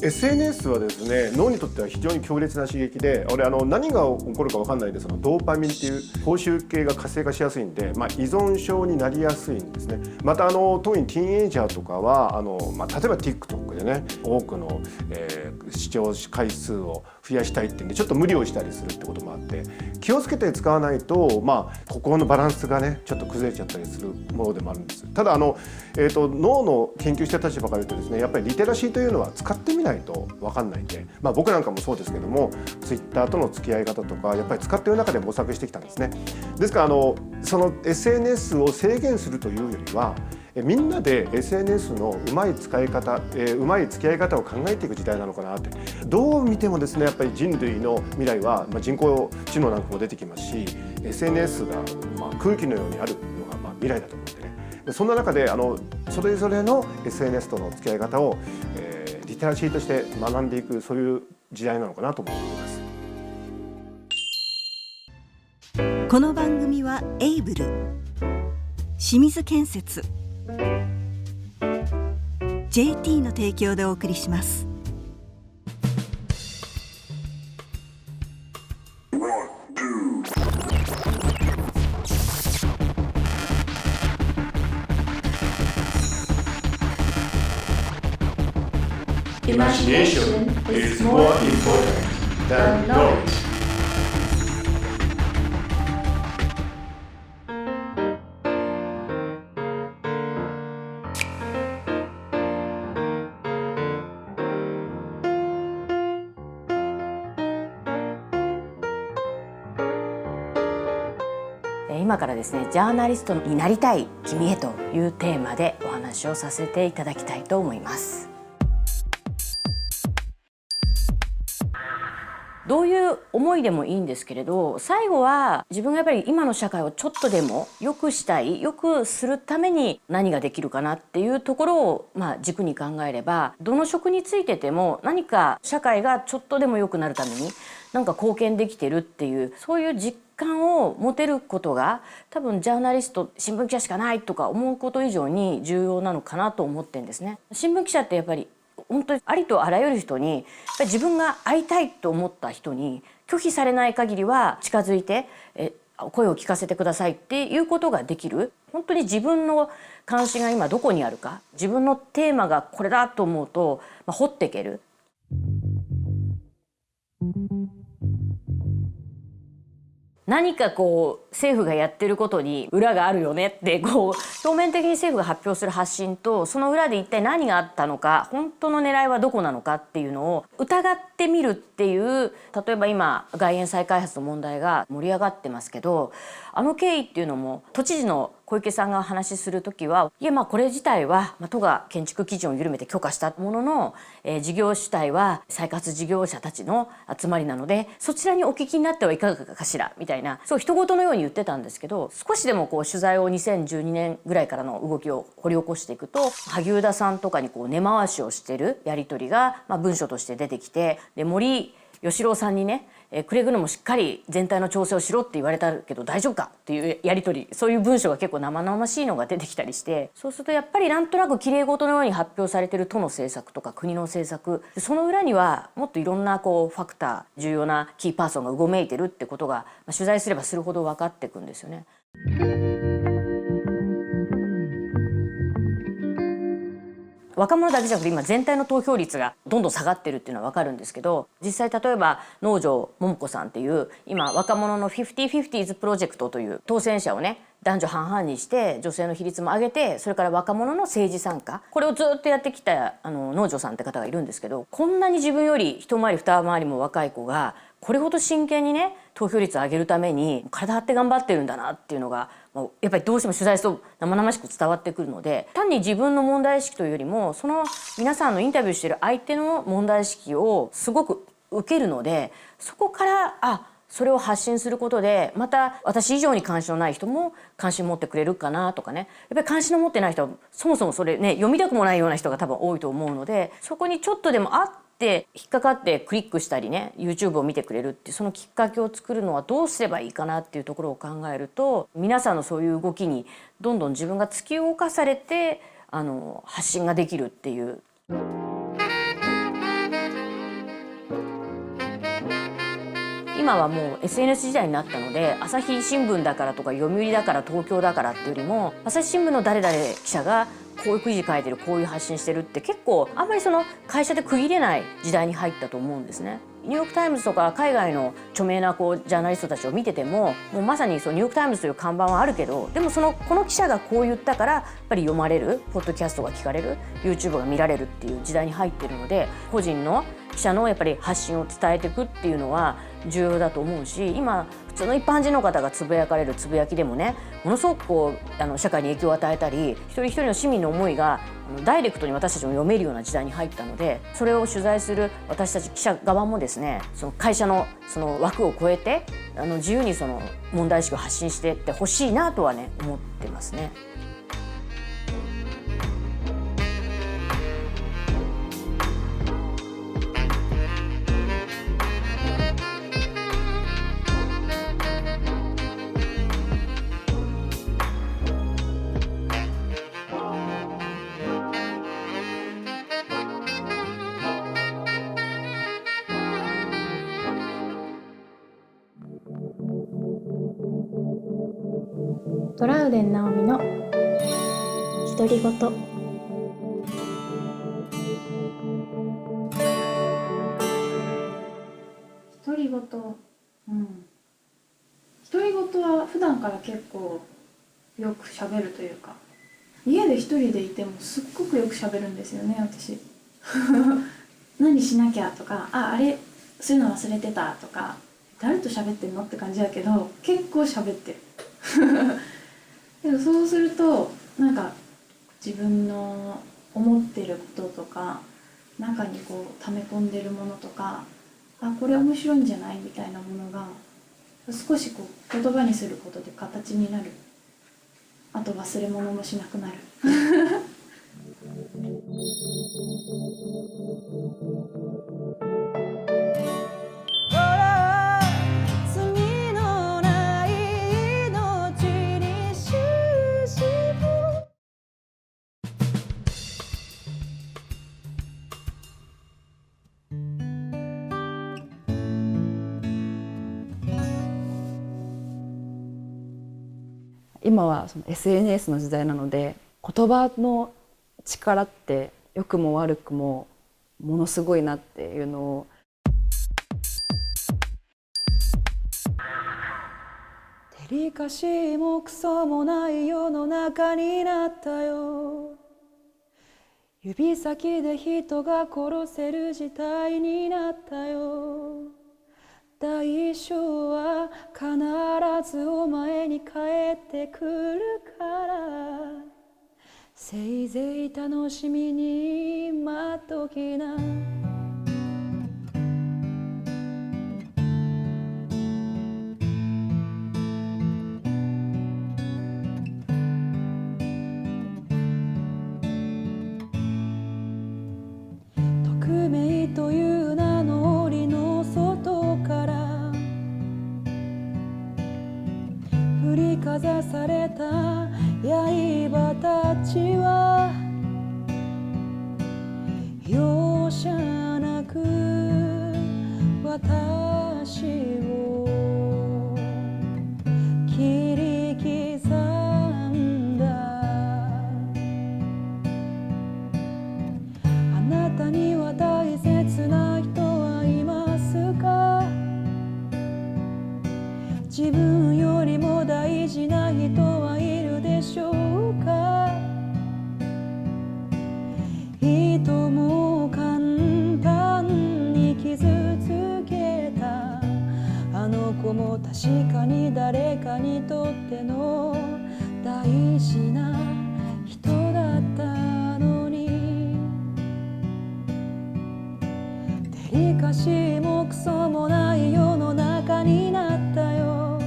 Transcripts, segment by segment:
SNS はですね、脳にとっては非常に強烈な刺激で、何が起こるか分かんないで、そのドーパミンっていう報酬系が活性化しやすいんで、依存症になりやすいんですね。また特にティーンエイジャーとかは例えば TikTok でね、多くの、視聴回数を増やしたいっていうんでちょっと無理をしたりするってこともあって、気をつけて使わないと、心のバランスがねちょっと崩れちゃったりするものでもあるんです。ただ脳の研究してた立場から言うとですね、やっぱりリテラシーというのは使ってみないと分かんないんで、僕なんかもそうですけども、Twitter との付き合い方とかやっぱり使っている中で模索してきたんですね。ですからその SNS を制限するというよりは、みんなで SNS のうまい使い方、うまい付き合い方を考えていく時代なのかなって。どう見てもですね、やっぱり人類の未来は、人工知能なんかも出てきますし、 SNS が空気のようにあるのが未来だと思ってね。そんな中でそれぞれの SNS との付き合い方を、リテラシーとして学んでいく、そういう時代なのかなと思っています。この番組はエイブル、清水建設、JT の提供でお送りします。Imagination is more important than knowledge. 今からですね、ジャーナリストになりたい君へというテーマでお話をさせていただきたいと思います。どういう思いでもいいんですけれど、最後は自分がやっぱり今の社会をちょっとでも良くしたい、良くするために何ができるかなっていうところを軸に考えれば、どの職についてても何か社会がちょっとでも良くなるために何か貢献できてるっていう、そういう実感を持てることが多分ジャーナリスト、新聞記者しかないとか思うこと以上に重要なのかなと思ってるんですね。新聞記者ってやっぱり本当にありとあらゆる人に、自分が会いたいと思った人に拒否されない限りは近づいて声を聞かせてくださいっていうことができる。本当に自分の関心が今どこにあるか、自分のテーマがこれだと思うと、掘っていける。何か政府がやってることに裏があるよねって表面的に政府が発表する発信と、その裏で一体何があったのか、本当の狙いはどこなのかっていうのを疑ってみるっていう。例えば今外苑再開発の問題が盛り上がってますけど、経緯っていうのも都知事の小池さんが話しする時は、これ自体は都が建築基準を緩めて許可したものの、事業主体は再開発事業者たちの集まりなので、そちらにお聞きになってはいかがかしらみたいな、そう人事のように言ってたんですけど、少しでも取材を2012年ぐらいからの動きを掘り起こしていくと、萩生田さんとかに根回しをしてるやり取りが文書として出てきて、で森喜朗さんにね、くれぐれもしっかり全体の調整をしろって言われたけど大丈夫かっていうやり取り、そういう文章が結構生々しいのが出てきたりして、そうするとやっぱりなんとなくきれい事のように発表されてる都の政策とか国の政策、その裏にはもっといろんなファクター、重要なキーパーソンがうごめいてるってことが、取材すればするほど分かっていくんですよね。若者だけじゃなくて今全体の投票率がどんどん下がってるっていうのは分かるんですけど、実際例えば能條桃子さんっていう今若者の 50/50s プロジェクトという当選者をね男女半々にして女性の比率も上げて、それから若者の政治参加、これをずっとやってきた能條さんって方がいるんですけど、こんなに自分より一回り二回りも若い子がこれほど真剣にね投票率を上げるために体張って頑張ってるんだなっていうのがやっぱりどうしても取材すると生々しく伝わってくるので、単に自分の問題意識というよりもその皆さんのインタビューしている相手の問題意識をすごく受けるので、そこからそれを発信することでまた私以上に関心のない人も関心持ってくれるかなとかね。やっぱり関心の持ってない人はそもそもそれね読みたくもないような人が多分多いと思うので、そこにちょっとでもで引っかかってクリックしたりね YouTube を見てくれるっていうそのきっかけを作るのはどうすればいいかなっていうところを考えると、皆さんのそういう動きにどんどん自分が突き動かされて発信ができるっていう。今はもう SNS 時代になったので、朝日新聞だからとか読売だから東京だからっていうよりも、朝日新聞の誰々記者がこういう記事書いてる、こういう発信してるって、結構あんまりその会社で区切れない時代に入ったと思うんですね。ニューヨークタイムズとか海外の著名なジャーナリストたちを見てても、もうまさにニューヨークタイムズという看板はあるけど、でもこの記者がこう言ったからやっぱり読まれる、ポッドキャストが聞かれる、 YouTube が見られるっていう時代に入ってるので、個人の記者のやっぱり発信を伝えていくっていうのは重要だと思うし、今普通の一般人の方がつぶやかれるつぶやきでもね、ものすごく社会に影響を与えたり、一人一人の市民の思いがダイレクトに私たちも読めるような時代に入ったので、それを取材する私たち記者側もですね、その会社のその枠を超えて自由にその問題意識を発信していってほしいなとはね思ってますね。トラウデン直美の独り言。独り言、独り言は普段から結構よく喋るというか、家で一人でいてもすっごくよく喋るんですよね、私。何しなきゃとか、あれするの忘れてたとか、誰と喋ってんのって感じだけど結構喋ってる。でもそうするとなんか自分の思ってることとか、中に溜め込んでるものとか、これ面白いんじゃないみたいなものが少し言葉にすることで形になる。あと忘れ物もしなくなる。今はその SNS の時代なので、言葉の力って良くも悪くもものすごいなっていうのを。デリカシーもクソもない世の中になったよ。指先で人が殺せる事態になったよ。代償は必ずお前に返ってくるから、せいぜい楽しみに待っときな。匿名という名の檻の外から振りかざされた刃たちは、容赦なく私を切り刻んだ。あなたには大切な人はいますか？自分よりも大事な人はいるでしょうか？人も簡単に傷つけたあの子も確かに誰かにとっての大事な人だったのに、デリカシーもクソもない世の中になったよ。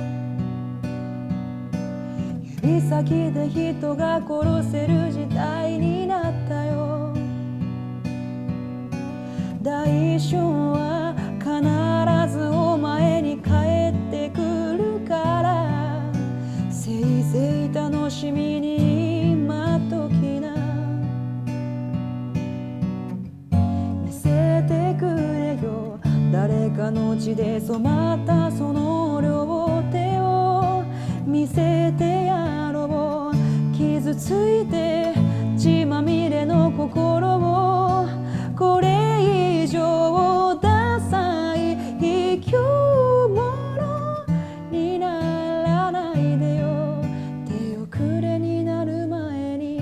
指先で人が殺せる時代になったよ。代償は必ずお前に返ってくるから、せいぜい楽しみに待っときな。見せてくれよ誰かがの血で染まったその両手を見せてやろう。傷ついて血まみれの心をこれ以上ダサい卑怯者にならないでよ。手遅れになる前に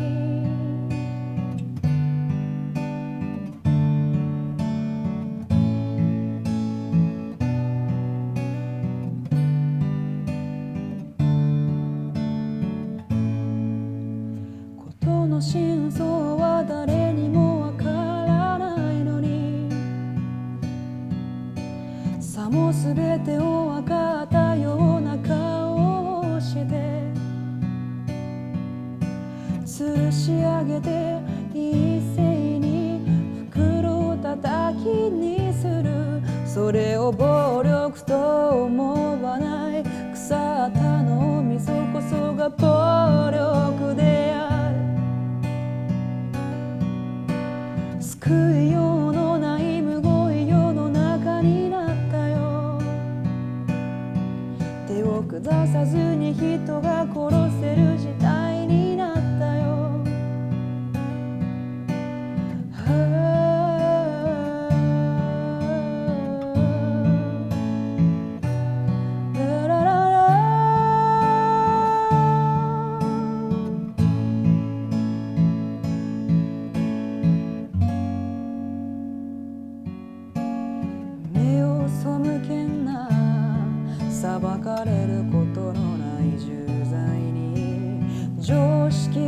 事の真相は誰にもわからないのに、さも全てを分かったような顔をして吊るし上げて一斉に袋を叩きにする。それを暴力と思わない腐った脳みそこそが暴力である。救いようのないむごい世の中になったよ。手を下さずに人が殺せる時代になったよ。ララララ目を背けんな、裁かれることのない重罪に常識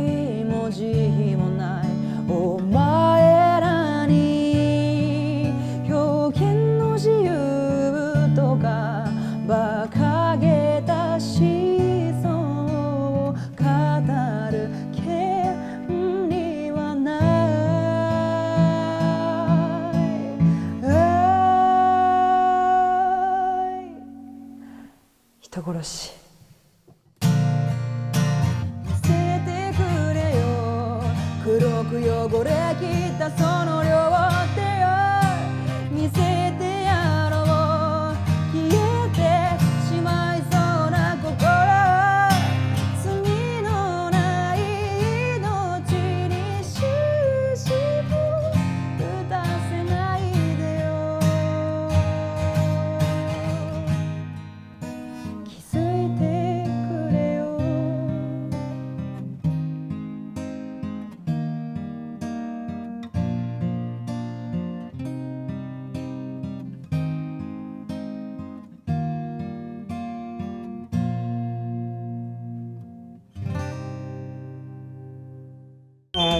も慈悲もないお前らに表現の自由とか馬鹿げた思想を語る権利はない。人殺し見せてくれよ。黒く汚れきったその両手を見せてやろう。消えてしまいそうな心、罪のない命に終止符打たせないでよ。気づいてくれよ。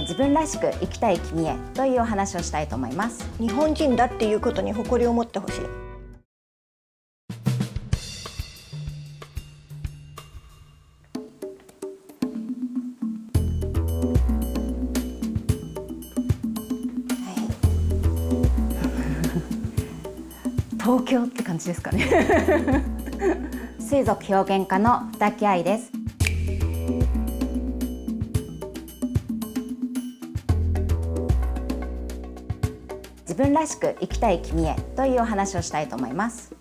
自分らしく生きたい君へというお話をしたいと思います。日本人だっていうことに誇りを持ってほしい。東京って感じですかね。水族表現家の二木愛です。自分らしく生きたい君へというお話をしたいと思います。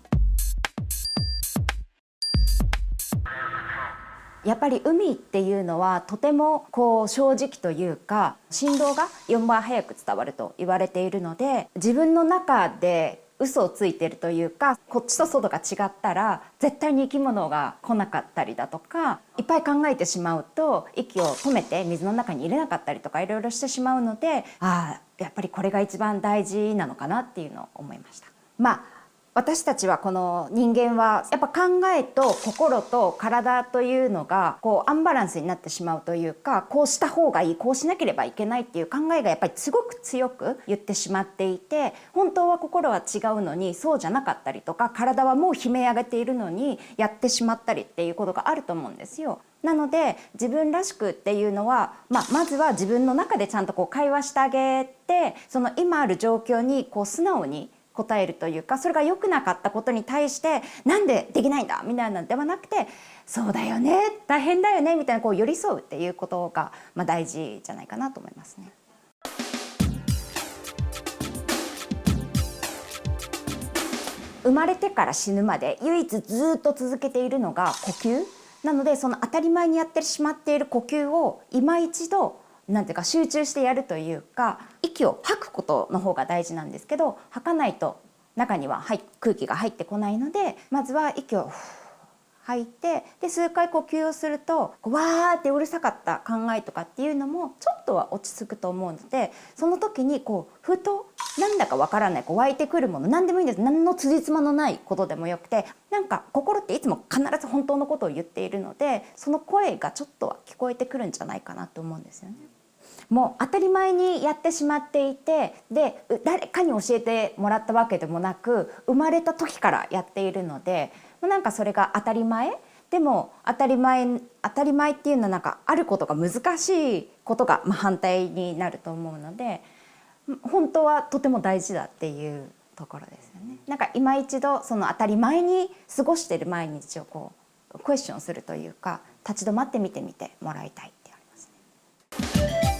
やっぱり海っていうのはとても正直というか、振動が4倍速く伝わると言われているので、自分の中で嘘をついてるというか、こっちと外が違ったら絶対に生き物が来なかったりだとか、いっぱい考えてしまうと息を止めて水の中に入れなかったりとかいろいろしてしまうので、やっぱりこれが一番大事なのかなっていうのを思いました。私たちはこの人間はやっぱ考えと心と体というのがアンバランスになってしまうというか、こうした方がいい、こうしなければいけないっていう考えがやっぱりすごく強く言ってしまっていて、本当は心は違うのにそうじゃなかったりとか、体はもう悲鳴上げているのにやってしまったりっていうことがあると思うんですよ。なので自分らしくっていうのは、まずは自分の中でちゃんと会話してあげて、その今ある状況に素直に答えるというか、それが良くなかったことに対してなんでできないんだみたいなのではなくて、そうだよね、大変だよねみたいな寄り添うっていうことが大事じゃないかなと思いますね。生まれてから死ぬまで唯一ずっと続けているのが呼吸なので、その当たり前にやってしまっている呼吸を今一度なんていうか集中してやるというか、息を吐くことの方が大事なんですけど、吐かないと中には空気が入ってこないので、まずは息を吐いて、で数回呼吸をするとわーってうるさかった考えとかっていうのもちょっとは落ち着くと思うので、その時にふとなんだかわからない湧いてくるもの、何でもいいんです。何の辻褄のないことでもよくて、なんか心っていつも必ず本当のことを言っているので、その声がちょっとは聞こえてくるんじゃないかなと思うんですよね。もう当たり前にやってしまっていて、で誰かに教えてもらったわけでもなく、生まれた時からやっているので、なんかそれが当たり前でも、当たり前っていうのはなんかあることが難しいことが反対になると思うので、本当はとても大事だっていうところですよね。なんか今一度その当たり前に過ごしている毎日をクエスチョンするというか、立ち止まって見てみてもらいたいってありますね。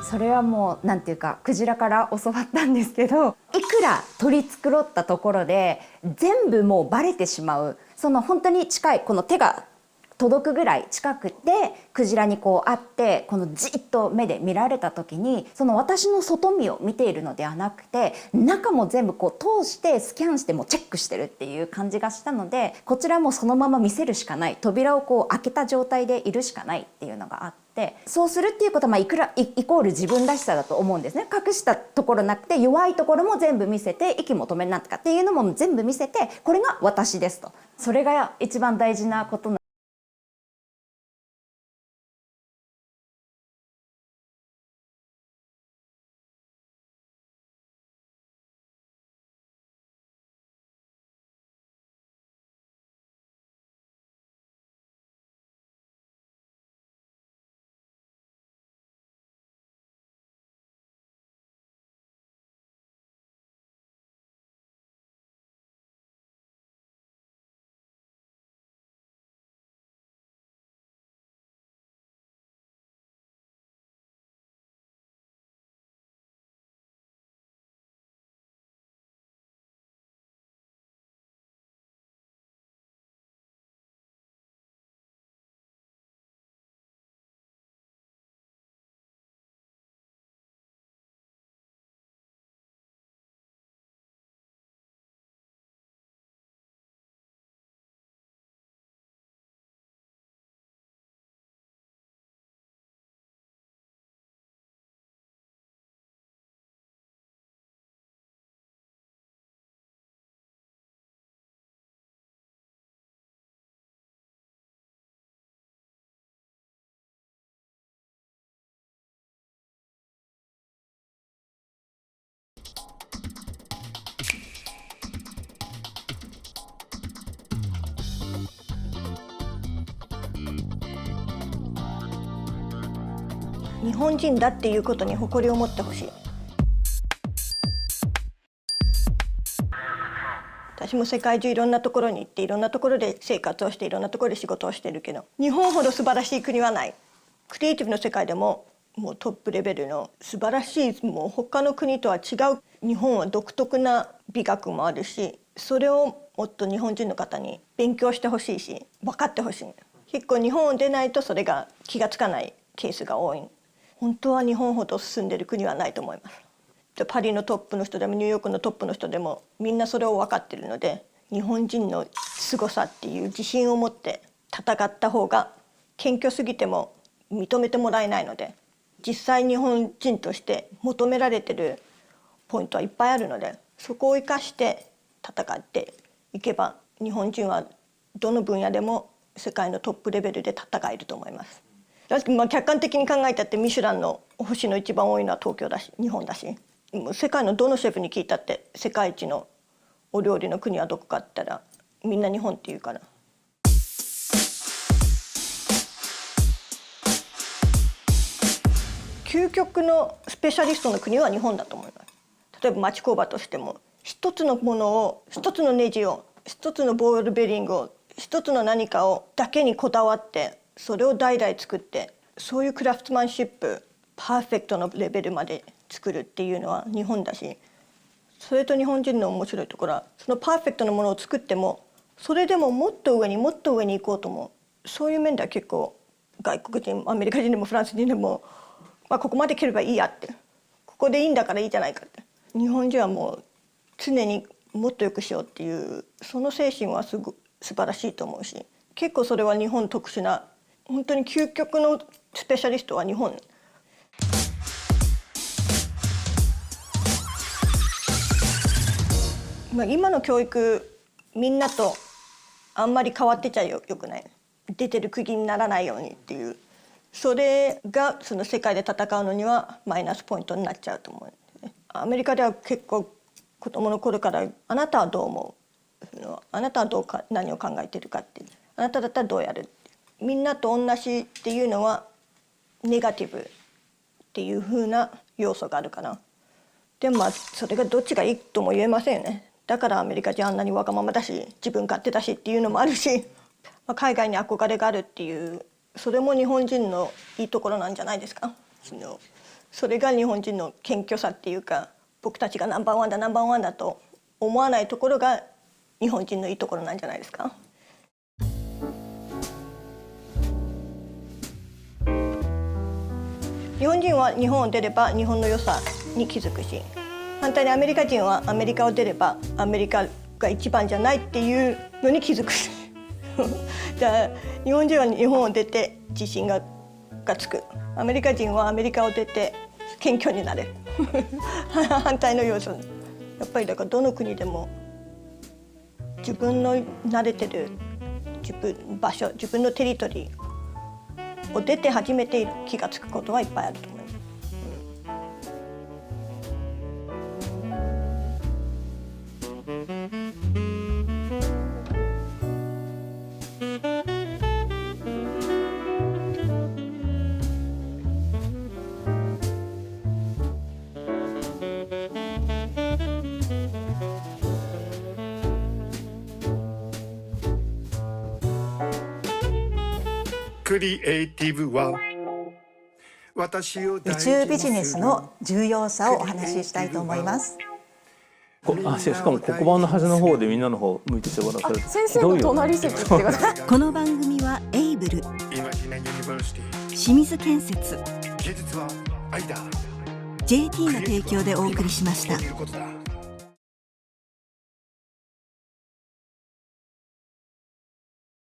それはもうなんていうかクジラから教わったんですけど、いくら取り繕ったところで全部もうバレてしまう、その本当に近いこの手が届くぐらい近くでクジラに会ってじっと目で見られた時に、その私の外見を見ているのではなくて、中も全部通してスキャンしてもチェックしてるっていう感じがしたので、こちらもそのまま見せるしかない、扉を開けた状態でいるしかないっていうのがあって、そうするっていうことはイコール自分らしさだと思うんですね。隠したところなくて、弱いところも全部見せて、息も止めなんとかっていうのも全部見せて、これが私ですと、それが一番大事なことなんです。日本人だっていうことに誇りを持ってほしい。私も世界中いろんなところに行って、いろんなところで生活をして、いろんなところで仕事をしてるけど、日本ほど素晴らしい国はない。クリエイティブの世界でももうトップレベルの素晴らしい、もう他の国とは違う、日本は独特な美学もあるし、それをもっと日本人の方に勉強してほしいし、分かってほしい。結構日本を出ないとそれが気がつかないケースが多い。本当は日本ほど進んでる国はないと思います。パリのトップの人でもニューヨークのトップの人でもみんなそれを分かってるので、日本人の凄さっていう自信を持って戦った方が、謙虚すぎても認めてもらえないので、実際日本人として求められてるポイントはいっぱいあるので、そこを生かして戦っていけば、日本人はどの分野でも世界のトップレベルで戦えると思います。客観的に考えたってミシュランの星の一番多いのは東京だし、日本だし、世界のどのシェフに聞いたって世界一のお料理の国はどこかって言ったらみんな日本って言うから。究極のスペシャリストの国は日本だと思います。例えば町工場としても、一つのものを、一つのネジを、一つのボールベリングを、一つの何かをだけにこだわってそれを代々作って、そういうクラフトマンシップパーフェクトのレベルまで作るっていうのは日本だし、それと日本人の面白いところはそのパーフェクトなものを作ってもそれでももっと上にもっと上に行こうと思う。そういう面では結構外国人アメリカ人でもフランス人でも、ここまで蹴ればいいやって、ここでいいんだからいいじゃないかって、日本人はもう常にもっと良くしようっていうその精神は素晴らしいと思うし、結構それは日本特殊な本当に究極のスペシャリストは日本。今の教育みんなとあんまり変わってちゃよくない。出てる釘にならないようにっていう、それがその世界で戦うのにはマイナスポイントになっちゃうと思う。アメリカでは結構子供の頃からあなたはどう思う、あなたは何を考えてるかっていう、あなただったらどうやるって、みんなと同じっていうのはネガティブっていう風な要素があるかな。でもそれがどっちがいいとも言えませんよね。だからアメリカ人あんなにわがままだし自分勝手だしっていうのもあるし、海外に憧れがあるっていう、それも日本人のいいところなんじゃないですか。それが日本人の謙虚さっていうか、僕たちがナンバーワンだナンバーワンだと思わないところが日本人のいいところなんじゃないですか。日本人は日本を出れば日本の良さに気づくし、反対にアメリカ人はアメリカを出ればアメリカが一番じゃないっていうのに気づくしじゃあ日本人は日本を出て自信がつく、アメリカ人はアメリカを出て謙虚になれる反対の要素。やっぱりだからどの国でも自分の慣れてる場所、自分のテリトリーを出て初めて気がつくことはいっぱいあると思います。クリエイティブは宇宙ビジネスの重要さをお話ししたいと思います。しかも黒板の端の方でみんなの方向いてしてもらう。先生の隣席ってことこの番組はエイブル、清水建設、JT の提供でお送りしました。